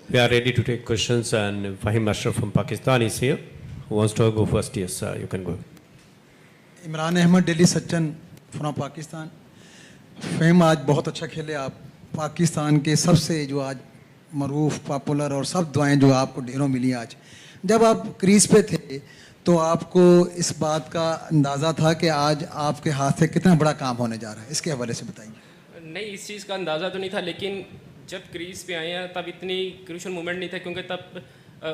We are ready to take questions, and Fahim Ashraf from Pakistan is here. Who wants to go first? Yes, you can go. Imran Ahmed Delhi सच्चन from Pakistan. Faheem आज बहुत अच्छा खेले आप। पाकिस्तान के सबसे जो आज मरूफ पॉपुलर और सब दुआएं जो आपको ढेरों मिली आज। जब आप क्रीज पे थे तो आपको इस बात का अंदाज़ा था कि आज आपके हाथ से कितना बड़ा काम होने जा रहा है, इसके हवाले से बताइए। नहीं, इस चीज़ का अंदाज़ा तो नहीं था, लेकिन जब क्रीज पे आए हैं तब इतनी क्रूशल मूवमेंट नहीं था, क्योंकि तब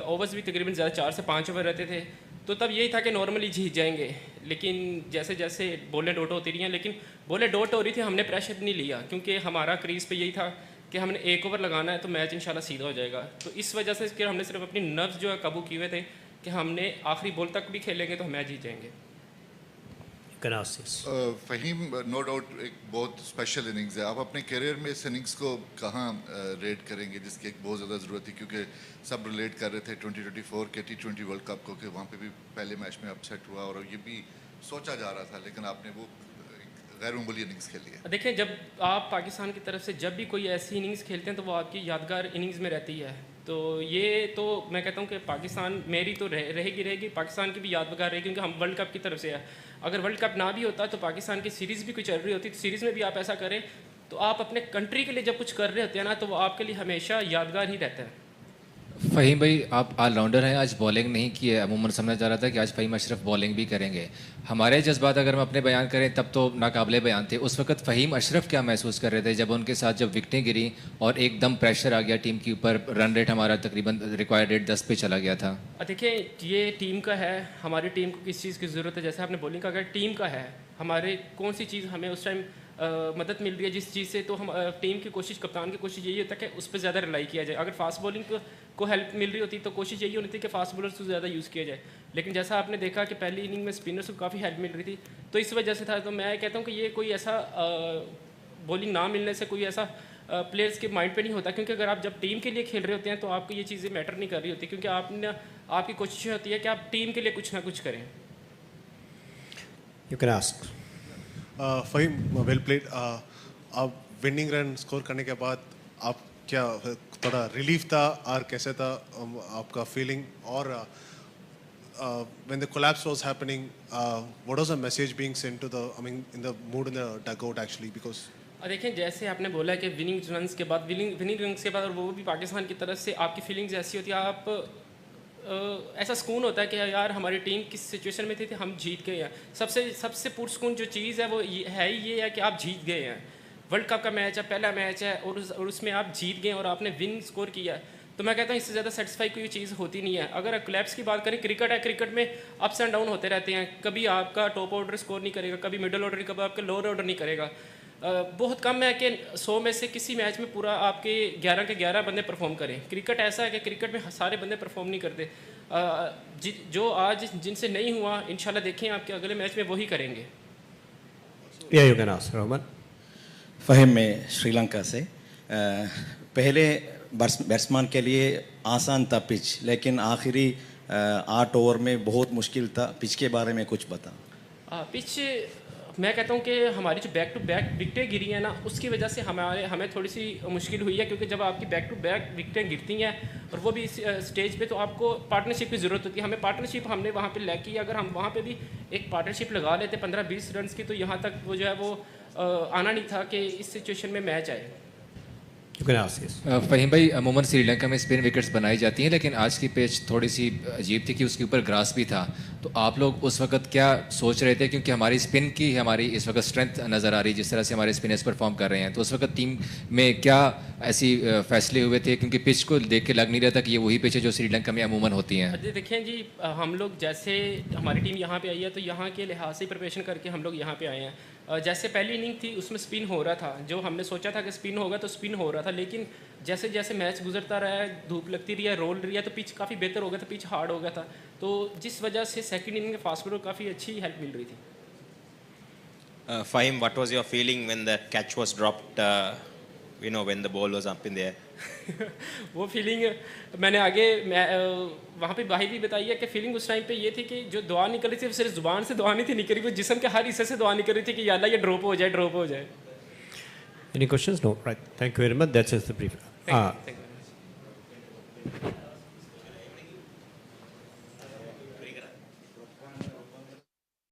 ओवर्स भी तकरीबन ज़्यादा 4 से 5 ओवर रहते थे। तो तब यही था कि नॉर्मली जीत जाएंगे, लेकिन जैसे जैसे बॉलें डॉट होती रही हैं, लेकिन बॉलें डॉट हो रही थी, हमने प्रेशर नहीं लिया, क्योंकि हमारा क्रीज पे यही था कि हमने 1 ओवर लगाना है तो मैच इंशाल्लाह सीधा हो जाएगा। तो इस वजह से कि हमने सिर्फ अपनी नर्व्स जो है काबू किए हुए थे कि हमने आखिरी बॉल तक भी खेलेंगे तो मैच जीत जाएंगे। फ़हीम, नो डाउट एक बहुत स्पेशल इनिंग्स है। आप अपने करियर में इस इनिंग्स को कहाँ रेट करेंगे, जिसकी एक बहुत ज़्यादा ज़रूरत थी, क्योंकि सब रिलेट कर रहे थे 2024 के T20 वर्ल्ड कप को कि वहाँ पे भी पहले मैच में अपसेट हुआ और ये भी सोचा जा रहा था, लेकिन आपने वो गैर मामूली इनिंग्स खेली है। देखिए, जब आप पाकिस्तान की तरफ से जब भी कोई ऐसी इनिंग्स खेलते हैं तो वो आपकी यादगार इनिंग्स में रहती है। तो ये तो मैं कहता हूँ कि पाकिस्तान मेरी तो रहेगी, पाकिस्तान की भी यादगार रहेगी, क्योंकि हम वर्ल्ड कप की तरफ से है। अगर वर्ल्ड कप ना भी होता तो पाकिस्तान की सीरीज़ भी कोई चल रही होती, तो सीरीज़ में भी आप ऐसा करें तो आप अपने कंट्री के लिए जब कुछ कर रहे होते हैं ना, तो वो आपके लिए हमेशा यादगार ही रहता है। फ़हीम भाई, आप ऑलराउंडर हैं, आज बॉलिंग नहीं की है। अमूमन समझा जा रहा था कि आज फ़हीम अशरफ बॉलिंग भी करेंगे। हमारे जज्बात अगर हम अपने बयान करें तब तो नाकाबिले बयान थे। उस वक्त फ़हीम अशरफ क्या महसूस कर रहे थे जब उनके साथ जब विकटें गिरी और एकदम प्रेशर आ गया टीम के ऊपर, रन रेट हमारा तकरीबन रिक्वायर्ड रेट 10 पे चला गया था? देखिए, ये टीम का है, हमारी टीम को किस चीज़ की ज़रूरत है, जैसे आपने बॉलिंग का, अगर टीम का है, हमारे कौन सी चीज़ हमें उस टाइम मदद मिल रही है जिस चीज़ से, तो हम टीम की कोशिश, कप्तान की कोशिश यही होता है कि उस पर ज़्यादा रिलाई किया जाए। अगर फास्ट बॉलिंग को हेल्प मिल रही होती तो कोशिश यही होती थी कि फास्ट बॉलर्स को ज़्यादा यूज़ किया जाए, लेकिन जैसा आपने देखा कि पहली इनिंग में स्पिनर्स को काफ़ी हेल्प मिल रही थी, तो इस वजह से था। तो मैं कहता हूँ कि ये कोई ऐसा बॉलिंग ना मिलने से कोई ऐसा प्लेयर्स के माइंड पे नहीं होता, क्योंकि अगर आप जब टीम के लिए खेल रहे होते हैं तो आपको ये चीज़ें मैटर नहीं कर रही होती, क्योंकि आपकी कोशिश होती है कि आप टीम के लिए कुछ ना कुछ करें। You can ask. Faheem, well played. आप विनिंग रन स्कोर करने के बाद आप क्या थोड़ा रिलीफ था और कैसे था आपका फीलिंग? और when the collapse was happening, what was the message being sent to the, I mean, in the mood in the dugout actually? Because देखें, जैसे आपने बोला कि विनिंग रन्स के बाद, विनिंग रन्स के बाद, और वो भी पाकिस्तान की तरफ से, आपकी फीलिंग्स ऐसी होती है, आप ऐसा सुकून होता है कि यार हमारी टीम किस सिचुएशन में थी, हम जीत गए हैं। सबसे पुरसुकून जो चीज़ है वो ये है कि आप जीत गए हैं। वर्ल्ड कप का मैच है, पहला मैच है, और उसमें आप जीत गए और आपने विन स्कोर किया है। तो मैं कहता हूँ इससे ज़्यादा सेटिस्फाई कोई चीज़ होती नहीं है। अगर कोलैप्स की बात करें, क्रिकेट है, क्रिकेट में अप्स एंड डाउन होते रहते हैं। कभी आपका टॉप ऑर्डर स्कोर नहीं करेगा, कभी मिडिल ऑर्डर, कभी आपका लोअर ऑर्डर नहीं करेगा। बहुत कम है कि 100 में से किसी मैच में पूरा आपके 11 के 11 बंदे परफॉर्म करें। क्रिकेट ऐसा है कि क्रिकेट में सारे बंदे परफॉर्म नहीं करते। जो आज जिनसे नहीं हुआ, इंशाल्लाह देखें आपके अगले मैच में वही करेंगे। Yeah, you can ask, Rahman. Faheem, में श्रीलंका से। पहले बैट्समैन के लिए आसान था पिच, लेकिन आखिरी 8 ओवर में बहुत मुश्किल था। पिच के बारे में कुछ बता। पिच, मैं कहता हूँ कि हमारी जो बैक टू बैक विकटें गिरी हैं ना, उसकी वजह से हमें थोड़ी सी मुश्किल हुई है, क्योंकि जब आपकी बैक टू बैक विकटें गिरती हैं और वो भी इस स्टेज पे, तो आपको पार्टनरशिप की ज़रूरत होती है। हमने वहाँ पे लैक की। अगर हम वहाँ पे भी एक पार्टनरशिप लगा लेते 15-20 रन की, तो यहाँ तक वो जो है वो आना नहीं था कि इस सिचुएशन में मैच आए। फ़हीम भाई, अमूमन श्रीलंका में स्पिन विकेट्स बनाई जाती हैं, लेकिन आज की पिच थोड़ी सी अजीब थी कि उसके ऊपर ग्रास भी था। तो आप लोग उस वक्त क्या सोच रहे थे, क्योंकि हमारी स्पिन की हमारी इस वक्त स्ट्रेंथ नज़र आ रही, जिस तरह से हमारे स्पिनर्स परफॉर्म कर रहे हैं, तो उस वक्त टीम में क्या ऐसी फैसले हुए थे? क्योंकि पिच को देख के लग नहीं रहा था कि ये वही पिच है जो श्रीलंका में अमूमन होती हैं। देखें जी, हम लोग जैसे हमारी टीम यहाँ पे आई है, तो यहाँ के लिहाज से प्रिपरेशन करके हम लोग यहाँ पे आए हैं। जैसे पहली इनिंग थी उसमें स्पिन हो रहा था, जो हमने सोचा था कि स्पिन होगा तो स्पिन हो रहा था, लेकिन जैसे जैसे मैच गुजरता रहा है, धूप लगती रही है, रोल रही है, तो पिच काफ़ी बेहतर हो गया था, पिच हार्ड हो गया था। तो जिस वजह से सेकंड इनिंग में फास्ट बॉलर को काफ़ी अच्छी हेल्प मिल रही थी। Fahim, what was your feeling when the catch was dropped, when the ball was up in the air? वो फीलिंग मैंने वहाँ पे भाई भी बताई है कि फीलिंग उस टाइम पे ये थी कि जो दुआ निकल रही थी, सिर्फ ज़ुबान से दुआ नहीं थी निकल रही, वो जिस्म के हर हिस्से से दुआ निकल रही थी कि या अल्लाह ये ड्रॉप हो जाए, ड्रॉप हो जाए। Any questions? No. Right. Thank you very much. That's just the brief. Thank you very much.